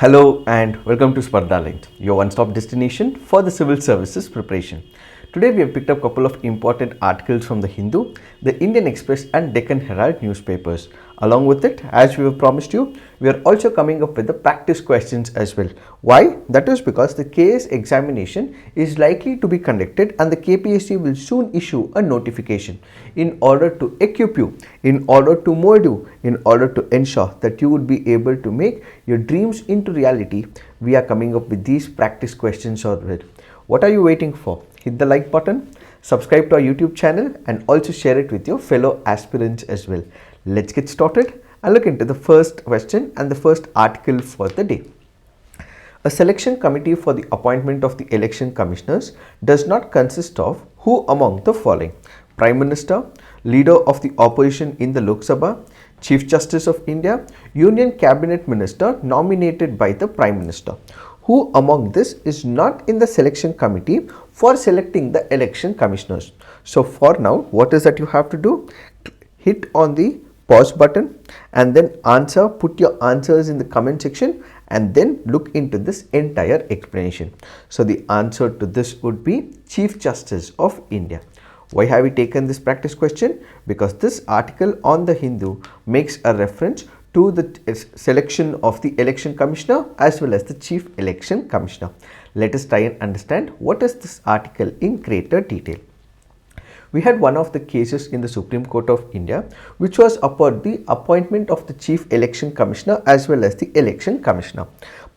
Hello and welcome to Spardha Lines, your one-stop destination for the civil services preparation. Today we have picked up a couple of important articles from the Hindu, the Indian Express and Deccan Herald newspapers. Along with it, as we have promised you, we are also coming up with the practice questions as well. Why? That is because the KAS examination is likely to be conducted and the KPSC will soon issue a notification in order to equip you, in order to mold you, in order to ensure that you would be able to make your dreams into reality. We are coming up with these practice questions as well. What are you waiting for? Hit the like button, subscribe to our YouTube channel and also share it with your fellow aspirants as well. Let's get started and look into the first question and the first article for the day. A selection committee for the appointment of the election commissioners does not consist of who among the following? Prime Minister, Leader of the Opposition in the Lok Sabha, Chief Justice of India, Union Cabinet Minister nominated by the Prime Minister. Who among this is not in the selection committee for selecting the election commissioners? So for now, what is that you have to do? Hit on the pause button and then put your answers in the comment section and then look into this entire explanation. So the answer to this would be Chief Justice of India. Why have we taken this practice question? Because this article on the Hindu makes a reference to the selection of the election commissioner as well as the chief election commissioner. Let us try and understand what is this article in greater detail. We had one of the cases in the Supreme Court of India which was about the appointment of the chief election commissioner as well as the election commissioner.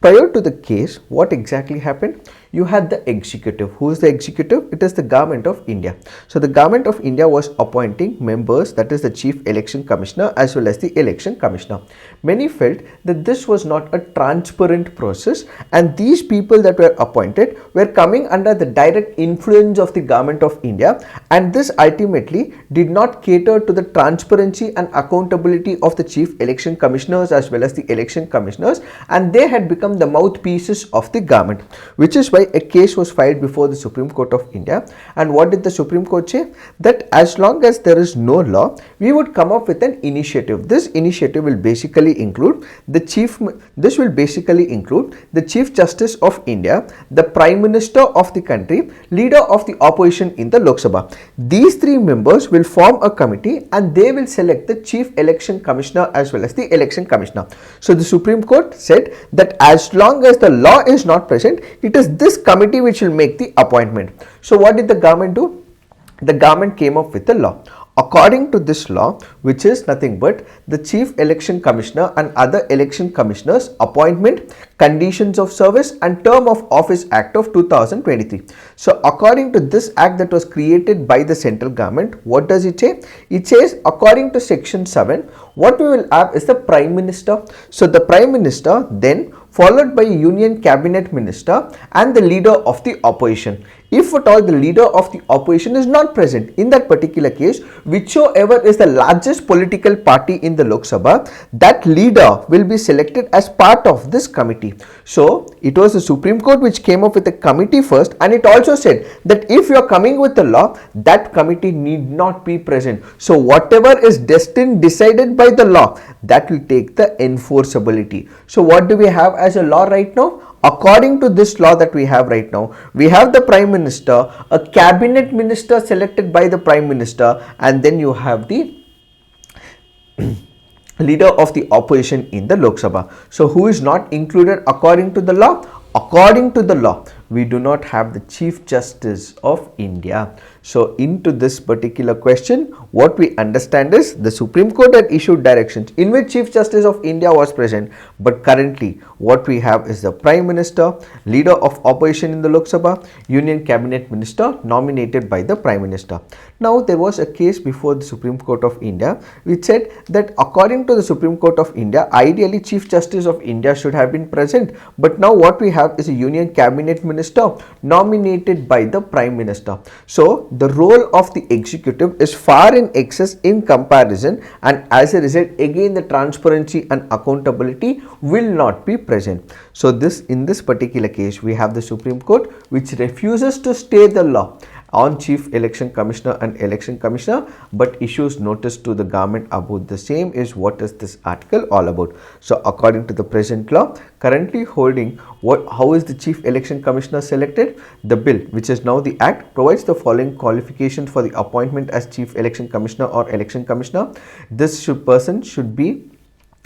Prior to the case, what exactly happened? You had the executive. Who is the executive? It is the government of India. So the government of India was appointing members, that is the chief election commissioner as well as the election commissioner. Many felt that this was not a transparent process and these people that were appointed were coming under the direct influence of the government of India, and this ultimately did not cater to the transparency and accountability of the chief election commissioners as well as the election commissioners, and they had become the mouthpieces of the government, which is why a case was filed before the Supreme Court of India. And what did the Supreme Court say? That as long as there is no law, we would come up with an initiative. This initiative will basically include the chief Justice of India, the Prime Minister of the country, Leader of the Opposition in the Lok Sabha. These three members will form a committee and they will select the chief election commissioner as well as the election commissioner. So the Supreme Court said that as long as the law is not present, it is this committee which will make the appointment. So what did the government do? The government came up with a law. According to this law, which is nothing but the Chief Election Commissioner and other election commissioners appointment, conditions of service and term of office act of 2023. So according to this act that was created by the central government, what does it say? It says according to section 7, what we will have is the Prime Minister. So the Prime Minister then followed by a Union Cabinet Minister and the Leader of the Opposition. If at all the Leader of the Opposition is not present, in that particular case, whichever is the largest political party in the Lok Sabha, that leader will be selected as part of this committee. So it was the Supreme Court which came up with a committee first, and it also said that if you are coming with the law, that committee need not be present. So whatever is decided by the law, that will take the enforceability. So what do we have as a law right now? According to this law that we have right now, we have the Prime Minister, a cabinet minister selected by the Prime Minister, and then you have the Leader of the Opposition in the Lok Sabha. So who is not included according to the law? According to the law, we do not have the Chief Justice of India. So into this particular question, what we understand is the Supreme Court had issued directions in which Chief Justice of India was present, but currently what we have is the Prime Minister, Leader of Opposition in the Lok Sabha, Union Cabinet Minister nominated by the Prime Minister. Now there was a case before the Supreme Court of India which said that according to the Supreme Court of India, ideally Chief Justice of India should have been present, but now what we have is a Union Cabinet Minister nominated by the Prime Minister. So the role of the executive is far in excess in comparison, and as a result again the transparency and accountability will not be present. So in this particular case we have the Supreme Court which refuses to stay the law. on Chief Election Commissioner and Election Commissioner, but issues notice to the government about the same is what is this article all about. So according to the present law, currently holding how is the Chief Election Commissioner selected? The bill, which is now the Act, provides the following qualifications for the appointment as Chief Election Commissioner or Election Commissioner. This person should be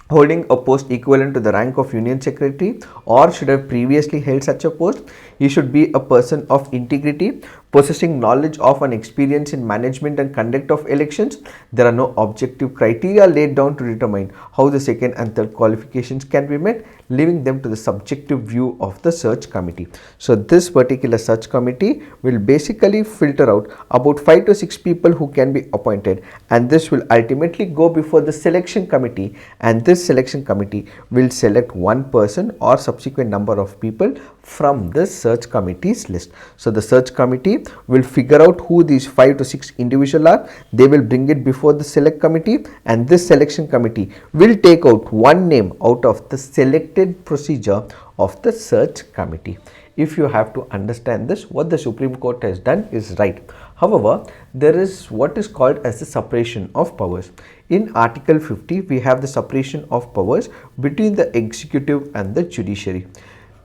holding a post equivalent to the rank of Union Secretary or should have previously held such a post. He should be a person of integrity, possessing knowledge of and experience in management and conduct of elections. There are no objective criteria laid down to determine how the second and third qualifications can be met, leaving them to the subjective view of the search committee. So this particular search committee will basically filter out about 5 to 6 people who can be appointed, and this will ultimately go before the selection committee, and this selection committee will select one person or subsequent number of people from this search committee's list. So the search committee will figure out who these 5 to 6 individuals are. They will bring it before the select committee, and this selection committee will take out one name out of the selected procedure of the search committee. If you have to understand this, what the Supreme Court has done is right. However, there is what is called as the separation of powers. In Article 50, we have the separation of powers between the executive and the judiciary.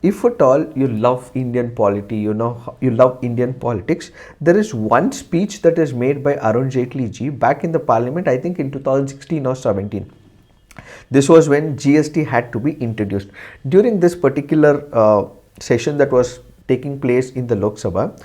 If at all you love Indian polity, you love Indian politics, there is one speech that is made by Arun Jaitley ji back in the parliament, I think in 2016 or 17. This was when GST had to be introduced. During this particular session that was taking place in the Lok Sabha,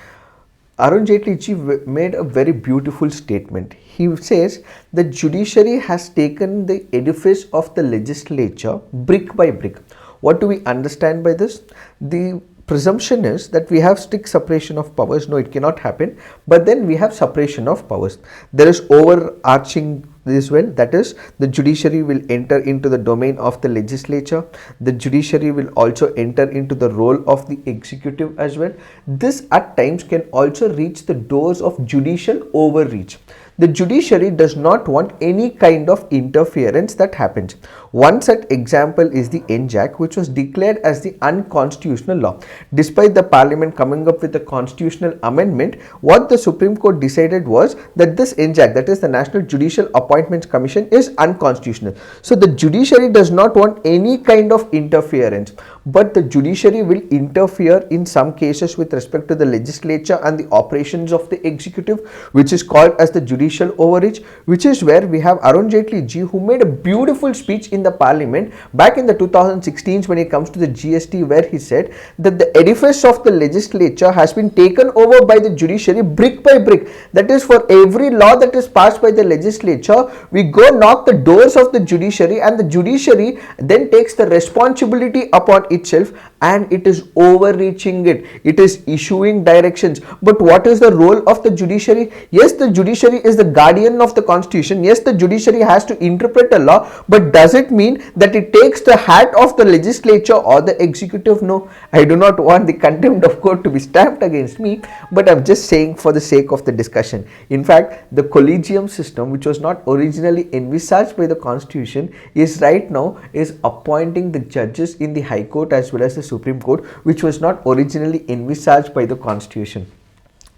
Arun Jaitley ji made a very beautiful statement. He says the judiciary has taken the edifice of the legislature brick by brick. What do we understand by this? The presumption is that we have strict separation of powers. No, it cannot happen. But then we have separation of powers. There is overarching this well, that is the judiciary will enter into the domain of the legislature. The judiciary will also enter into the role of the executive as well. This at times can also reach the doors of judicial overreach. The judiciary does not want any kind of interference that happens. One such example is the NJAC, which was declared as the unconstitutional law. Despite the parliament coming up with a constitutional amendment, what the Supreme Court decided was that this NJAC, that is the National Judicial Appointments Commission, is unconstitutional. So the judiciary does not want any kind of interference, but the judiciary will interfere in some cases with respect to the legislature and the operations of the executive, which is called as the judicial overreach, which is where we have Arun Jaitley ji, who made a beautiful speech in the parliament back in the 2016s when it comes to the GST, where he said that the edifice of the legislature has been taken over by the judiciary brick by brick. That is, for every law that is passed by the legislature, we go knock the doors of the judiciary, and the judiciary then takes the responsibility upon itself and it is overreaching it. It is issuing directions. But what is the role of the judiciary? Yes, the judiciary is the guardian of the constitution. Yes, the judiciary has to interpret a law, but does it mean that it takes the hat of the legislature or the executive? No, I do not want the contempt of court to be stamped against me, but I'm just saying for the sake of the discussion. In fact, the collegium system, which was not originally envisaged by the constitution, is right now is appointing the judges in the High Court as well as the Supreme Court, which was not originally envisaged by the constitution.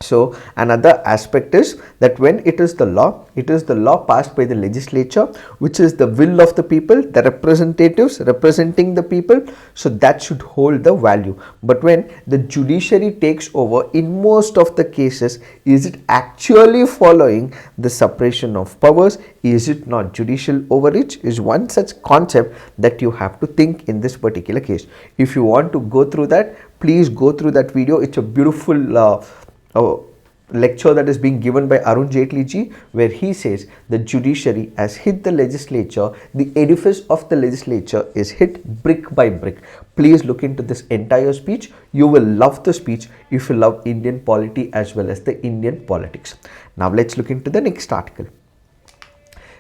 So another aspect is that when it is the law passed by the legislature, which is the will of the people, the representatives representing the people, so that should hold the value. But when the judiciary takes over, in most of the cases, is it actually following the separation of powers? Is it not judicial overreach? Is one such concept that you have to think in this particular case. If you want to go through that, please go through that video. It's a beautiful lecture that is being given by Arun Jaitley ji, where he says the judiciary has hit the legislature, the edifice of the legislature is hit brick by brick. Please look into this entire speech. You will love the speech if you love Indian polity as well as the Indian politics. Now let's look into the next article.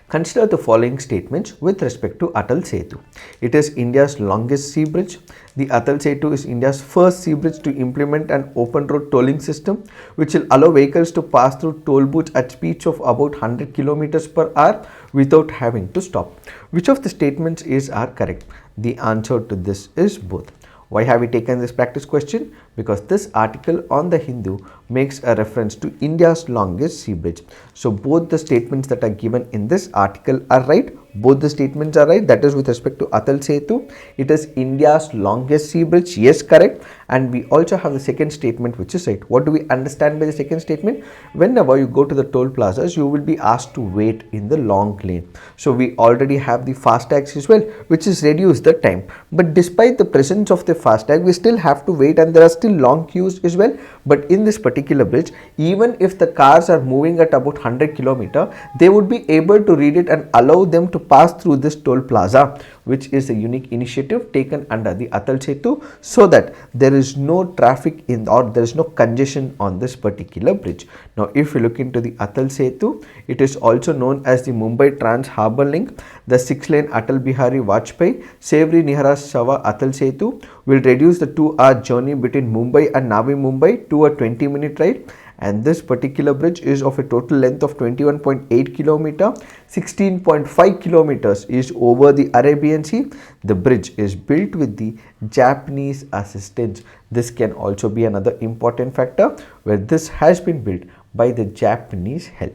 Consider the following statements with respect to Atal Setu. It is India's longest sea bridge. The Atal Setu is India's first sea bridge to implement an open road tolling system, which will allow vehicles to pass through toll booths at speeds of about 100 km per hour without having to stop. Which of the statements are correct? The answer to this is both. Why have we taken this practice question? Because this article on the Hindu makes a reference to India's longest sea bridge. So both the statements that are given in this article are right. Both the statements are right. That is with respect to Atal Setu. It is India's longest sea bridge. Yes, correct. And we also have the second statement which is right. What do we understand by the second statement? Whenever you go to the toll plazas, you will be asked to wait in the long lane. So we already have the FASTags as well, which is reduce the time. But despite the presence of the FASTag, we still have to wait, and there are still long queues as well. But in this particular bridge, even if the cars are moving at about 100 km, they would be able to read it and allow them to pass through this toll plaza, which is a unique initiative taken under the Atal Setu, so that there is no traffic in, or there is no congestion on this particular bridge. Now if you look into the Atal Setu, it is also known as the Mumbai Trans Harbour Link. The 6-lane Atal Bihari Vajpayee Sevri Nihara Sava Atal Setu will reduce the 2-hour journey between Mumbai and Navi Mumbai to a 20-minute ride. And this particular bridge is of a total length of 21.8 km. 16.5 kilometers is over the Arabian Sea. The bridge is built with the Japanese assistance. This can also be another important factor, where this has been built by the Japanese help.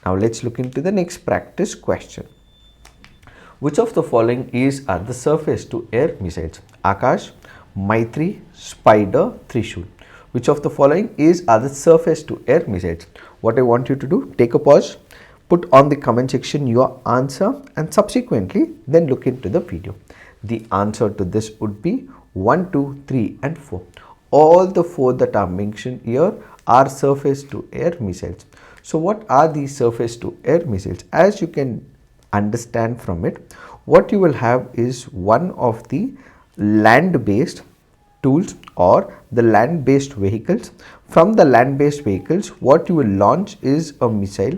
Now let's look into the next practice question. Which of the following are the surface to air missiles? Akash, Maitri, Spider, Trishul. Which of the following are the surface to air missiles? What I want you to do, take a pause, put on the comment section your answer, and subsequently then look into the video. The answer to this would be 1, 2, 3 and 4. All the 4 that are mentioned here are surface to air missiles. So what are these surface to air missiles? As you can understand from it, what you will have is one of the land based tools or the land based vehicles. From the land based vehicles, what you will launch is a missile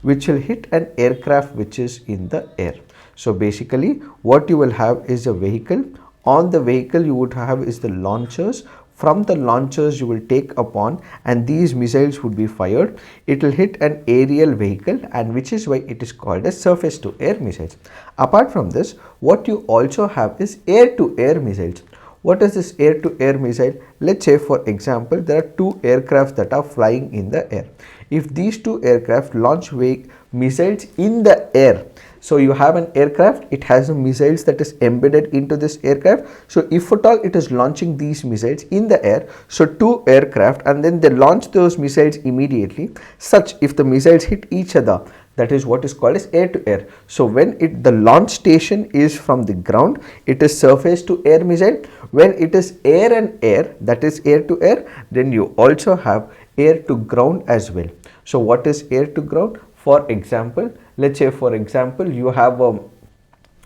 which will hit an aircraft which is in the air. So basically what you will have is a vehicle. On the vehicle you would have is the launchers. From the launchers you will take upon, and these missiles would be fired. It will hit an aerial vehicle, and which is why it is called as surface to air missiles. Apart from this, what you also have is air to air missiles. What is this air to air missile? Let's say for example there are 2 aircraft that are flying in the air. If these 2 aircraft launch missiles in the air, so you have an aircraft, it has a missiles that is embedded into this aircraft. So if at all it is launching these missiles in the air, so 2 aircraft, and then they launch those missiles immediately, such if the missiles hit each other, that is what is called as air to air. So when the launch station is from the ground, it is surface to air missile. When it is air and air, that is air to air, then you also have air to ground as well. So what is air to ground? For example, let's say for example you have a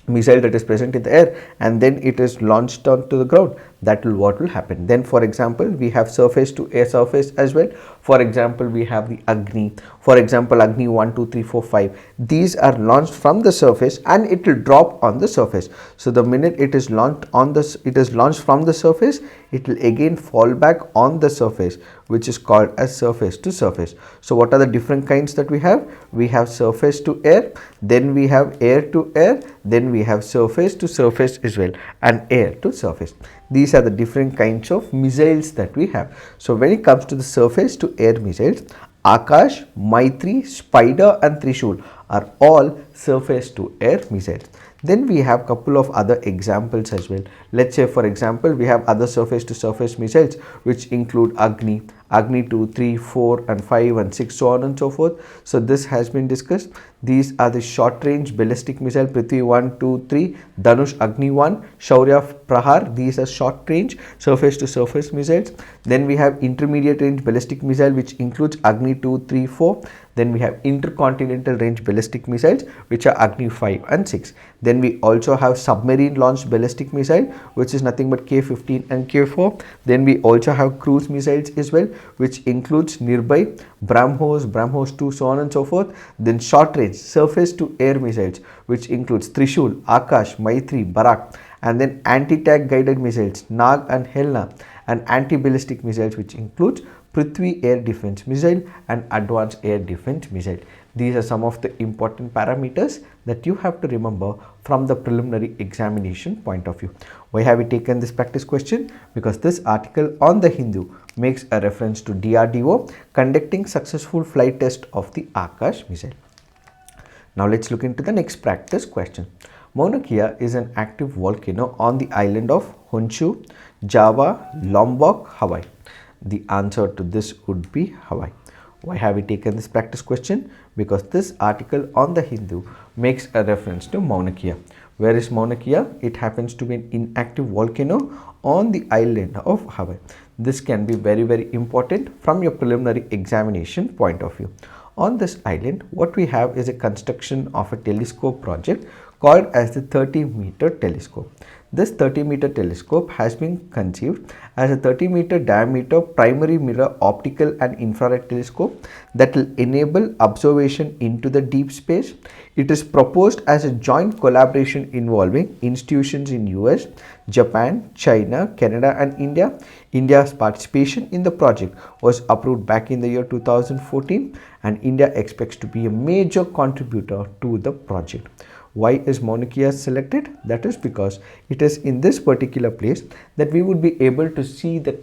missile that is present in the air and then it is launched onto the ground. That will what will happen. Then for example we have surface to air surface as well. For example we have the Agni. For example Agni 1, 2, 3, 4, 5. These are launched from the surface and it will drop on the surface. So the minute it is launched from the surface, it will again fall back on the surface, which is called as surface to surface. So what are the different kinds that we have? We have surface to air, then we have air to air, then we have surface to surface as well, and air to surface. These are the different kinds of missiles that we have. So when it comes to the surface to air missiles, Akash, Maitri, Spider and Trishul are all surface to air missiles. Then we have couple of other examples as well. Let's say for example we have other surface to surface missiles which include Agni, Agni 2, 3, 4 and 5 and 6, so on and so forth. So this has been discussed. These are the short range ballistic missile, Prithvi 1, 2, 3, Dhanush, Agni 1, Shaurya, Prahar. These are short range surface to surface missiles. Then we have intermediate range ballistic missile which includes Agni 2, 3, 4. Then we have intercontinental range ballistic missiles which are Agni 5 and 6. Then we also have submarine launched ballistic missile which is nothing but K15 and K4. Then we also have cruise missiles as well, which includes Nirbhay, BrahMos, BrahMos 2, so on and so forth. Then short range surface to air missiles which includes Trishul, Akash, Maitri, Barak. And then anti-tank guided missiles Nag and Helna, and anti-ballistic missiles which includes Prithvi air defense missile and advanced air defense missile. These are some of the important parameters that you have to remember from the preliminary examination point of view. Why have we taken this practice question? Because this article on the Hindu makes a reference to DRDO conducting successful flight test of the Akash missile. Now let's look into the next practice question. Mauna Kea is an active volcano on the island of Honshu, Java, Lombok, Hawaii. The answer to this would be Hawaii. Why have we taken this practice question? Because this article on the Hindu makes a reference to Mauna Kea. Where is Mauna Kea? It happens to be an inactive volcano on the island of Hawaii. This can be very important from your preliminary examination point of view. On this island, what we have is a construction of a telescope project called as the 30-meter telescope. This 30-meter telescope has been conceived as a 30-meter diameter primary mirror optical and infrared telescope that will enable observation into the deep space. It is proposed as a joint collaboration involving institutions in US, Japan, China, Canada and India. India's participation in the project was approved back in the year 2014 and India expects to be a major contributor to the project. Why is Mauna Kea selected? That is because it is in this particular place that we would be able to see the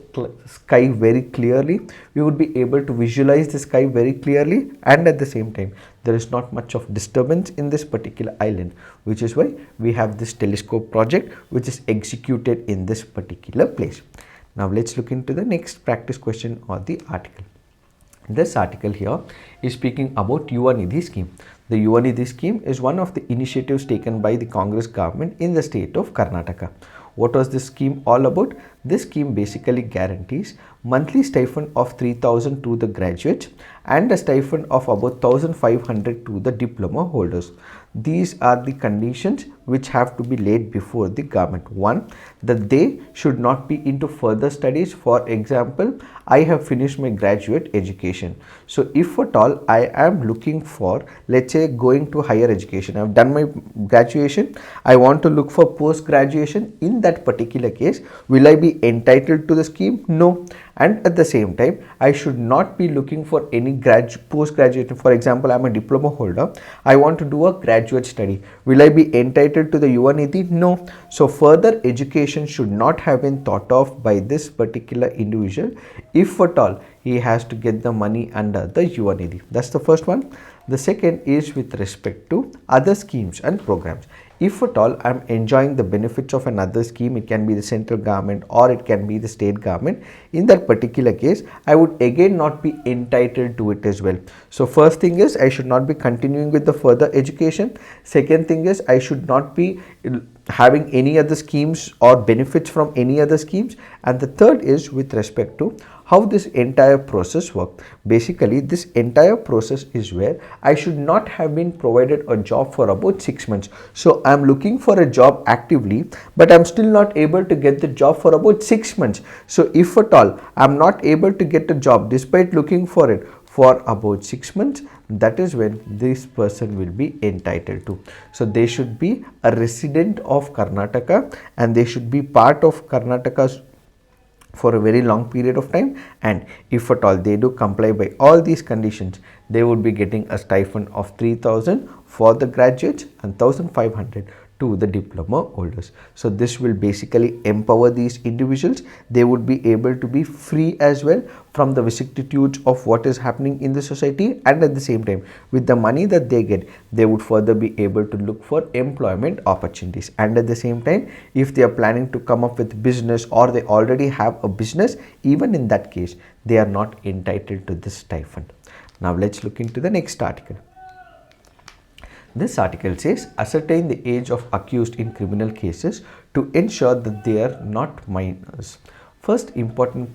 sky very clearly. We would be able to visualize the sky very clearly, and at the same time there is not much of disturbance in this particular island, which is why we have this telescope project which is executed in this particular place. Now let's look into the next practice question or the article. This article here is speaking about Yuva Nidhi scheme. The Yuva Nidhi scheme is one of the initiatives taken by the Congress government in the state of Karnataka. What was this scheme all about? This scheme basically guarantees monthly stipend of 3,000 to the graduates and a stipend of about 1,500 to the diploma holders. These are the conditions which have to be laid before the government. One, that they should not be into further studies. For example, I have finished my graduate education. So if at all I am looking for, let's say, going to higher education, I have done my graduation, I want to look for post graduation. In that particular case, will I be entitled to the scheme? No. And at the same time, I should not be looking for any post-graduate. For example, I am a diploma holder. I want to do a graduate study. Will I be entitled to the Yuva Nidhi? No. So further education should not have been thought of by this particular individual. If at all, he has to get the money under the Yuva Nidhi. That's the first one. The second is with respect to other schemes and programs. If at all I am enjoying the benefits of another scheme, it can be the central government or it can be the state government. In that particular case, I would again not be entitled to it as well. So first thing is I should not be continuing with the further education. Second thing is I should not be having any other schemes or benefits from any other schemes. And the third is with respect to how this entire process works. Basically, this entire process is where I should not have been provided a job for about 6 months. So I am looking for a job actively, but I am still not able to get the job for about 6 months. So if at all I am not able to get a job despite looking for it for about 6 months, that is when this person will be entitled to. So they should be a resident of Karnataka and they should be part of Karnataka's for a very long period of time, and if at all they do comply by all these conditions, they would be getting a stipend of 3,000 for the graduates and 1,500 to the diploma holders. So this will basically empower these individuals. They would be able to be free as well from the vicissitudes of what is happening in the society, and at the same time with the money that they get, they would further be able to look for employment opportunities. And at the same time, if they are planning to come up with business or they already have a business, even in that case they are not entitled to this stipend. Now let's look into the next article. This article says, ascertain the age of accused in criminal cases to ensure that they are not minors. First important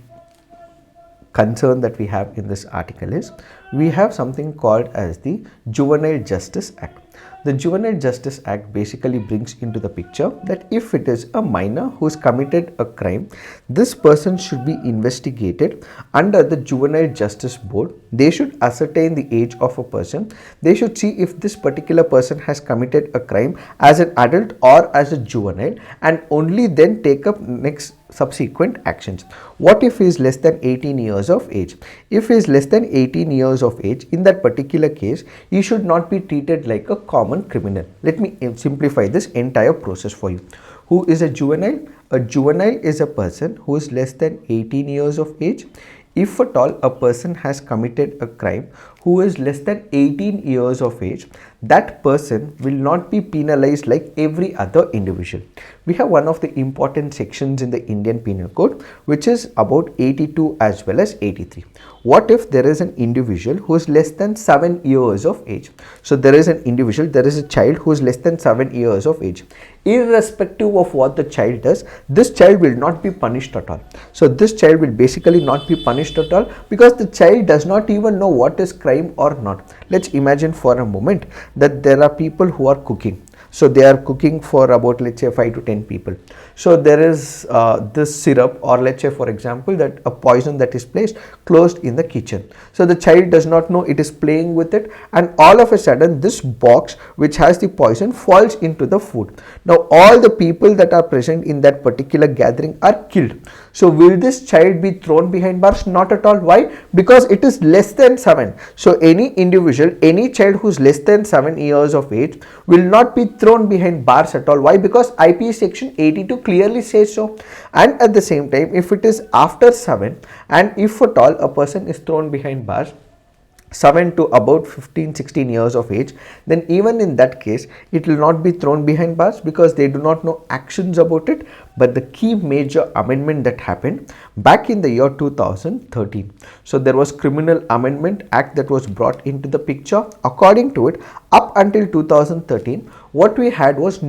concern that we have in this article is, we have something called as the Juvenile Justice Act. The Juvenile Justice Act basically brings into the picture that if it is a minor who has committed a crime, this person should be investigated under the Juvenile Justice Board. They should ascertain the age of a person. They should see if this particular person has committed a crime as an adult or as a juvenile, and only then take up next subsequent actions. What if he is less than 18 years of age? If he is less than 18 years of age, in that particular case, he should not be treated like a common criminal. Let me simplify this entire process for you. Who is a juvenile? A juvenile is a person who is less than 18 years of age. If at all a person has committed a crime who is less than 18 years of age, that person will not be penalized like every other individual. We have one of the important sections in the Indian Penal Code, which is about 82 as well as 83. What if there is an individual who is less than 7 years of age? So there is an individual, there is a child who is less than 7 years of age. Irrespective of what the child does, this child will not be punished at all. So this child will basically not be punished at all because the child does not even know what is crime or not. Let's imagine for a moment that there are people who are cooking. So they are cooking for about, let's say, 5 to 10 people. So there is this syrup, or let's say for example that a poison that is placed closed in the kitchen. So the child does not know, it is playing with it, and all of a sudden this box which has the poison falls into the food. Now all the people that are present in that particular gathering are killed. So will this child be thrown behind bars? Not at all. Why? Because it is less than 7. So any individual, any child who is less than 7 years of age will not be thrown behind bars at all. Why? Because IPC section 82 clearly says so. And at the same time, if it is after 7 and if at all a person is thrown behind bars 7 to about 15-16 years of age, then even in that case it will not be thrown behind bars because they do not know actions about it. But the key major amendment that happened back in the year 2013, so there was Criminal Amendment Act that was brought into the picture. According to it, up until 2013, what we had was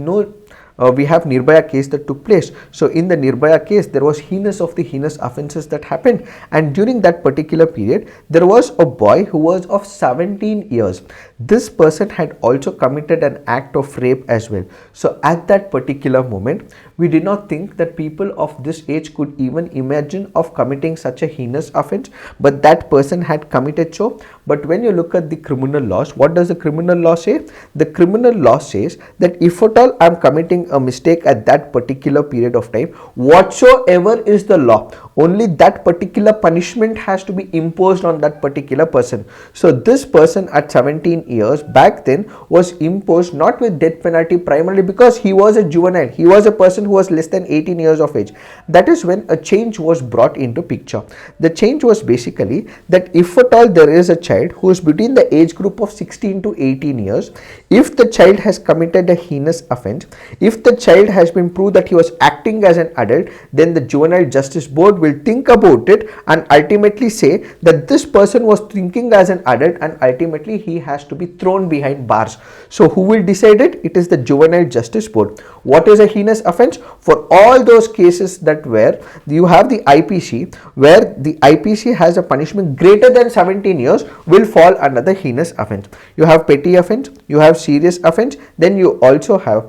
we have Nirbhaya case that took place. So in the Nirbhaya case, there was heinous of the heinous offences that happened, and during that particular period there was a boy who was of 17 years. This person had also committed an act of rape as well. So at that particular moment, we did not think that people of this age could even imagine of committing such a heinous offence, but that person had committed so. But when you look at the criminal laws, what does the criminal law say? The criminal law says that if at all I am committing a mistake at that particular period of time, whatsoever is the law, only that particular punishment has to be imposed on that particular person. So this person at 17 years back then was imposed not with death penalty, primarily because he was a juvenile. He was a person who was less than 18 years of age. That is when a change was brought into picture. The change was basically that if at all there is a child who is between the age group of 16 to 18 years, if the child has committed a heinous offence, if the child has been proved that he was acting as an adult, then the Juvenile Justice Board will think about it and ultimately say that this person was thinking as an adult and ultimately he has to be thrown behind bars. So who will decide it? It is the Juvenile Justice Board. What is a heinous offence? For all those cases that where you have the IPC, where the IPC has a punishment greater than 17 years, will fall under the heinous offence. You have petty offence, you have serious offence, then you also have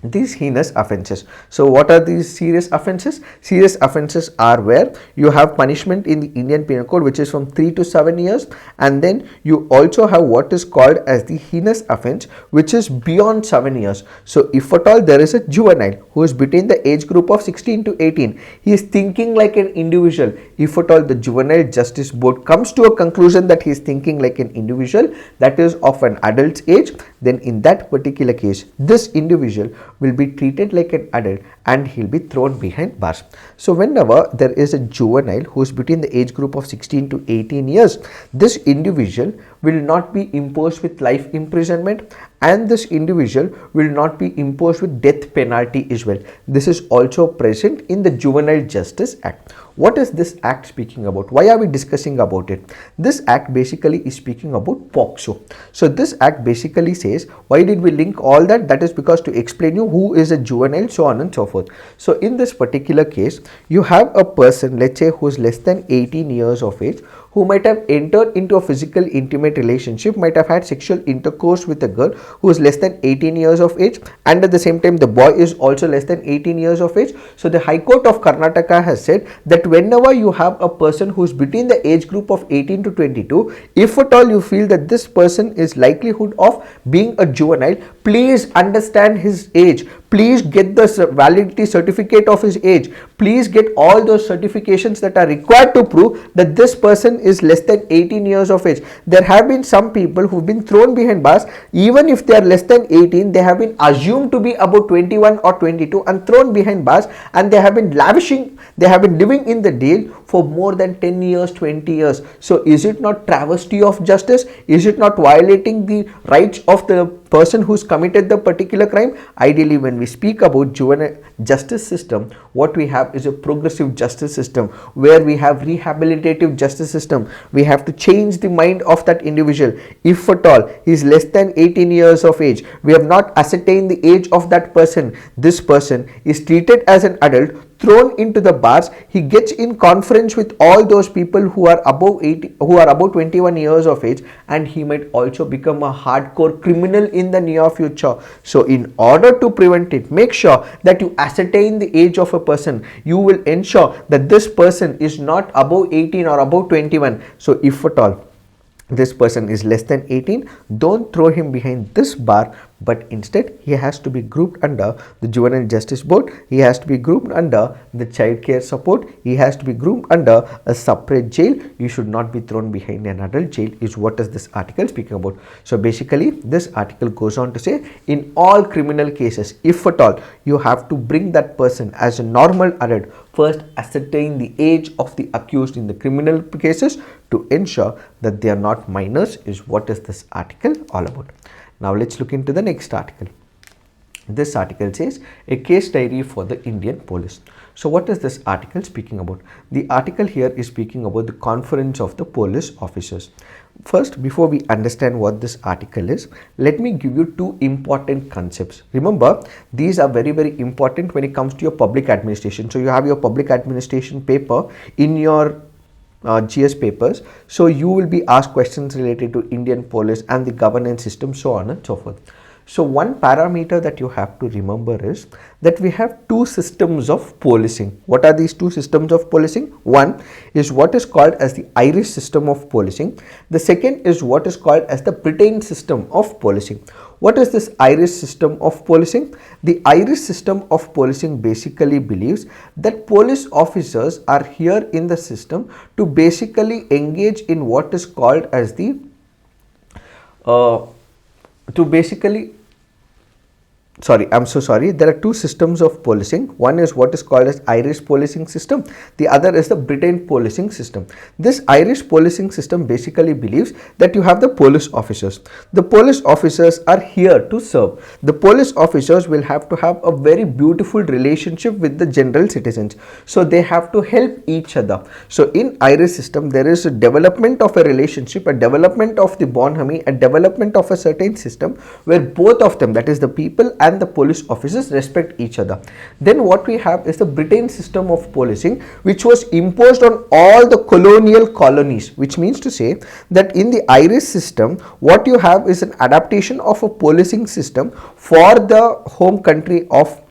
these heinous offences. So what are these serious offences? Serious offences are where you have punishment in the Indian Penal Code which is from 3 to 7 years, and then you also have what is called as the heinous offence which is beyond 7 years. So if at all there is a juvenile who is between the age group of 16 to 18, he is thinking like an individual. If at all the Juvenile Justice Board comes to a conclusion that he is thinking like an individual, that is of an adult's age, then in that particular case this individual will be treated like an adult and he'll be thrown behind bars. So whenever there is a juvenile who is between the age group of 16 to 18 years, this individual will not be imposed with life imprisonment, and this individual will not be imposed with death penalty as well. This is also present in the Juvenile Justice Act. What is this act speaking about? Why are we discussing about it? This act basically is speaking about POCSO. So this act basically says, why did we link all that? That is because to explain you who is a juvenile, so on and so forth. So in this particular case, you have a person, let's say, who is less than 18 years of age, who might have entered into a physical intimate relationship, might have had sexual intercourse with a girl who is less than 18 years of age, and at the same time the boy is also less than 18 years of age. So the High Court of Karnataka has said that whenever you have a person who is between the age group of 18 to 22, if at all you feel that this person is likelihood of being a juvenile, please understand his age, please get the validity certificate of his age, please get all those certifications that are required to prove that this person is less than 18 years of age. There have been some people who've been thrown behind bars, even if they are less than 18, they have been assumed to be about 21 or 22 and thrown behind bars, and they have been living in the jail for more than 10 years, 20 years. So is it not travesty of justice? Is it not violating the rights of the person who's committed the particular crime? Ideally, when we speak about juvenile justice system, what we have is a progressive justice system where we have rehabilitative justice system. We have to change the mind of that individual. If at all he is less than 18 years of age, we have not ascertained the age of that person, this person is treated as an adult, thrown into the bars, he gets in conference with all those people who are above 21 years of age, and he might also become a hardcore criminal in the near future. So in order to prevent it, make sure that you ascertain the age of a person. You will ensure that this person is not above 18 or above 21. So if at all this person is less than 18, don't throw him behind this bar, but instead he has to be grouped under the Juvenile Justice Board, he has to be grouped under the child care support, he has to be grouped under a separate jail. You should not be thrown behind an adult jail, is what is this article speaking about. So basically this article goes on to say, in all criminal cases, if at all you have to bring that person as a normal adult, first ascertain the age of the accused in the criminal cases to ensure that they are not minors, is what is this article all about. Now let's look into the next article. This article says a case diary for the Indian police. So what is this article speaking about? The article here is speaking about the conference of the police officers. First, before we understand what this article is, let me give you two important concepts. Remember, these are very, very important when it comes to your public administration. So you have your public administration paper in your GS papers. So you will be asked questions related to Indian police and the governance system, so on and so forth. So one parameter that you have to remember is that we have two systems of policing. What are these two systems of policing? One is what is called as the Irish system of policing. The second is what is called as the Britain system of policing. What is this Irish system of policing? The Irish system of policing basically believes that police officers are here in the system to basically engage in what is called as the there are two systems of policing. One is what is called as Irish policing system. The other is the Britain policing system. This Irish policing system basically believes that you have the police officers. The police officers are here to serve. The police officers will have to have a very beautiful relationship with the general citizens. So they have to help each other. So in Irish system, there is a development of a relationship, a development of the bonhomie, a development of a certain system where both of them, that is the people and the police officers, respect each other. Then what we have is the Britain system of policing, which was imposed on all the colonial colonies, which means to say that in the Irish system, what you have is an adaptation of a policing system for the home country of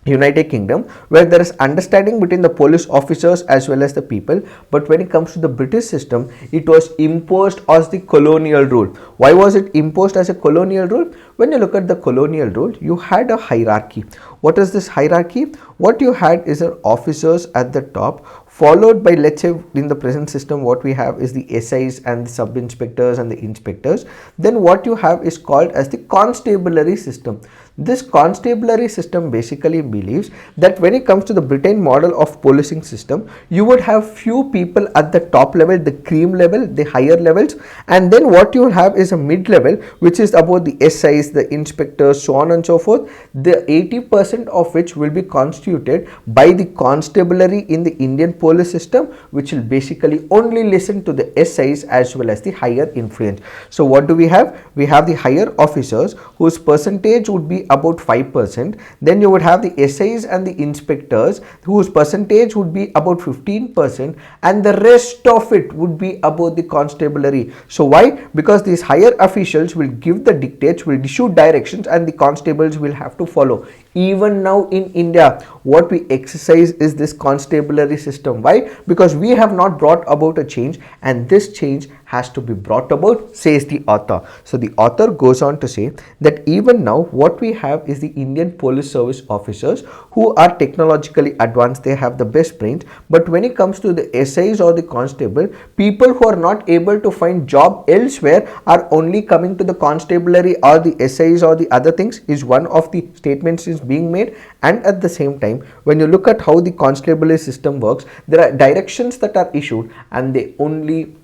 United Kingdom, where there is understanding between the police officers as well as the people. But when it comes to the British system, it was imposed as the colonial rule. Why was it imposed as a colonial rule? When you look at the colonial rule, you had a hierarchy. What is this hierarchy? What you had is an officers at the top, followed by, let's say in the present system, what we have is the SIs and the sub-inspectors and the inspectors. Then what you have is called as the constabulary system. This constabulary system basically believes that when it comes to the Britain model of policing system, you would have few people at the top level, the cream level, the higher levels, and then what you will have is a mid level, which is about the SIs, the inspectors, so on and so forth. The 80% of which will be constituted by the constabulary in the Indian police system, which will basically only listen to the SIs as well as the higher influence. So what do we have? We have the higher officers whose percentage would be about 5%. Then you would have the SIs and the inspectors whose percentage would be about 15%, and the rest of it would be about the constabulary. So why? Because these higher officials will give the dictates, will issue directions, and the constables will have to follow. Even now in India, what we exercise is this constabulary system. Why? Because we have not brought about a change, and this change has to be brought about, says the author. So the author goes on to say that even now what we have is the Indian police service officers who are technologically advanced, they have the best brains, but when it comes to the SIs or the constable, people who are not able to find job elsewhere are only coming to the constabulary or the SIs or the other things, is one of the statements is being made. And at the same time, when you look at how the constabulary system works, there are directions that are issued and they only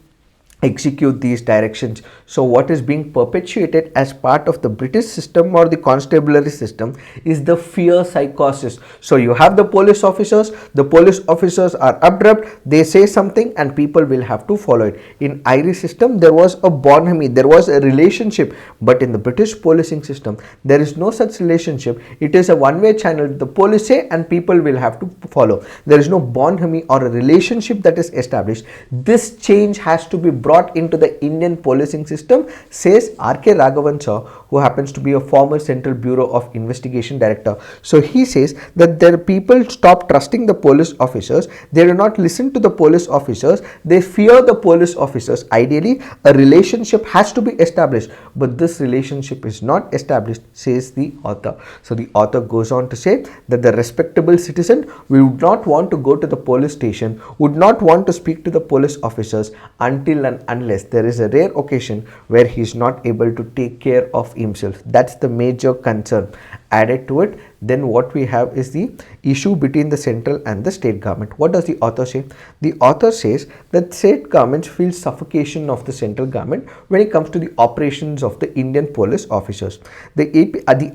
execute these directions. So what is being perpetuated as part of the British system or the constabulary system is the fear psychosis. So you have the police officers are abrupt, they say something and people will have to follow it. In Irish system there was a bonhomie, there was a relationship, but in the British policing system there is no such relationship. It is a one-way channel. The police say and people will have to follow. There is no bonhomie or a relationship that is established. This change has to be brought into the Indian policing system, says R.K. Raghavan sir, who happens to be a former Central Bureau of Investigation director. So he says that their people stop trusting the police officers, they do not listen to the police officers, they fear the police officers. Ideally, a relationship has to be established, but this relationship is not established, says the author. So the author goes on to say that the respectable citizen would not want to go to the police station, would not want to speak to the police officers until and unless there is a rare occasion where he is not able to take care of himself. That's the major concern. Added to it, then what we have is the issue between the central and the state government. What does the author say? The author says that state governments feel suffocation of the central government when it comes to the operations of the Indian police officers. The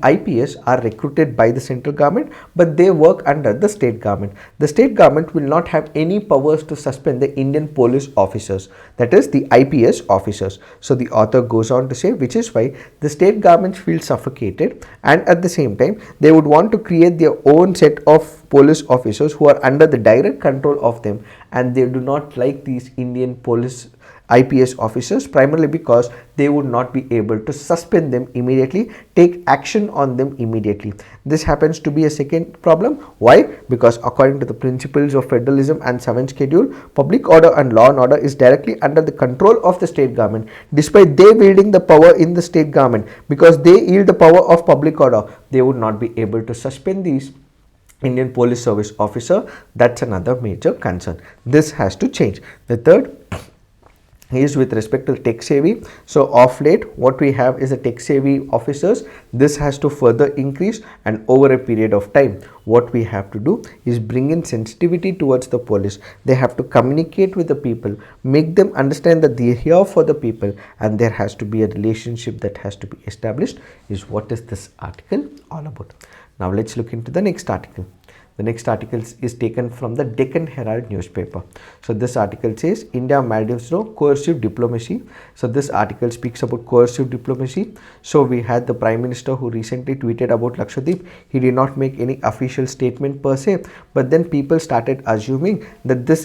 IPS are recruited by the central government, but they work under the state government. The state government will not have any powers to suspend the Indian police officers, that is the IPS officers. So the author goes on to say, which is why the state governments feel suffocated, and at the same time they would want to create their own set of police officers who are under the direct control of them, and they do not like these Indian police IPS officers primarily because they would not be able to suspend them immediately, take action on them immediately. This happens to be a second problem. Why? Because according to the principles of federalism and 7th schedule, public order and law and order is directly under the control of the state government, despite they wielding the power in the state government. Because they yield the power of public order, they would not be able to suspend these Indian police service officer. That's another major concern. This has to change. The third is with respect to tech savvy. So of late what we have is a tech savvy officers. This has to further increase, and over a period of time what we have to do is bring in sensitivity towards the police. They have to communicate with the people, make them understand that they are here for the people, and there has to be a relationship that has to be established, is what is this article all about. Now let's look into the next article. The next article is taken from the Deccan Herald newspaper. So this article says India-Maldives Row, coercive diplomacy. So this article speaks about coercive diplomacy. So we had the Prime Minister who recently tweeted about Lakshadweep. He did not make any official statement per se, but then people started assuming that this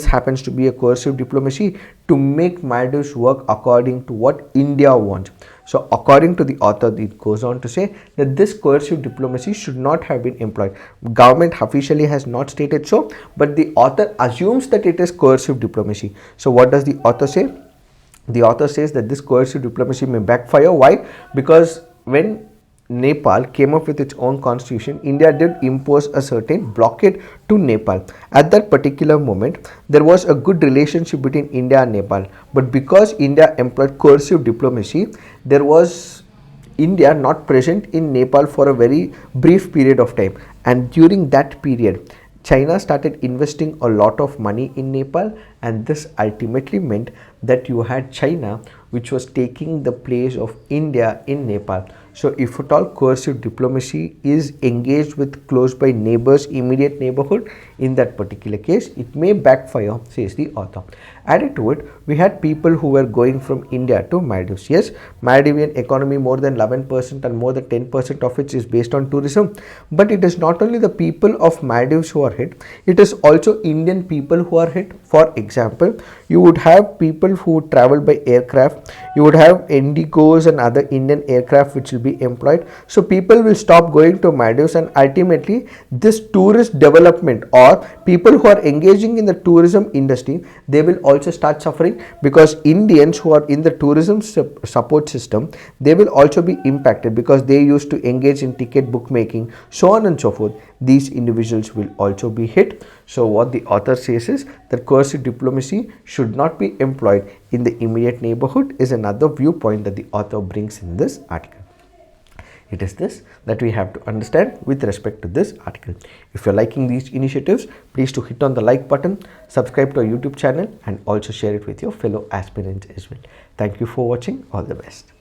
happens to be a coercive diplomacy to make Maldives work according to what India wants. So according to the author, it goes on to say that this coercive diplomacy should not have been employed. Government officially has not stated so, but the author assumes that it is coercive diplomacy. So what does the author say? The author says that this coercive diplomacy may backfire. Why? Because when Nepal came up with its own constitution, India did impose a certain blockade to Nepal. At that particular moment, there was a good relationship between India and Nepal. But because India employed coercive diplomacy, there was India not present in Nepal for a very brief period of time. And during that period, China started investing a lot of money in Nepal, and this ultimately meant that you had China which was taking the place of India in Nepal. So if at all coercive diplomacy is engaged with close by neighbors, immediate neighborhood, in that particular case, it may backfire, says the author. Added to it, we had people who were going from India to Maldives. Yes, Maldivian economy, more than 11% and more than 10% of it is based on tourism. But it is not only the people of Maldives who are hit, it is also Indian people who are hit. For example, you would have people who travel by aircraft, you would have Indigos and other Indian aircraft which will be employed. So people will stop going to Maldives, and ultimately this tourist development or people who are engaging in the tourism industry, they will also start suffering, because Indians who are in the tourism support system, they will also be impacted because they used to engage in ticket bookmaking, so on and so forth. These individuals will also be hit. So what the author says is that coercive diplomacy should not be employed in the immediate neighborhood is another viewpoint that the author brings in this article. It is this that we have to understand with respect to this article. If you are liking these initiatives, please to hit on the like button, subscribe to our YouTube channel, and also share it with your fellow aspirants as well. Thank you for watching. All the best.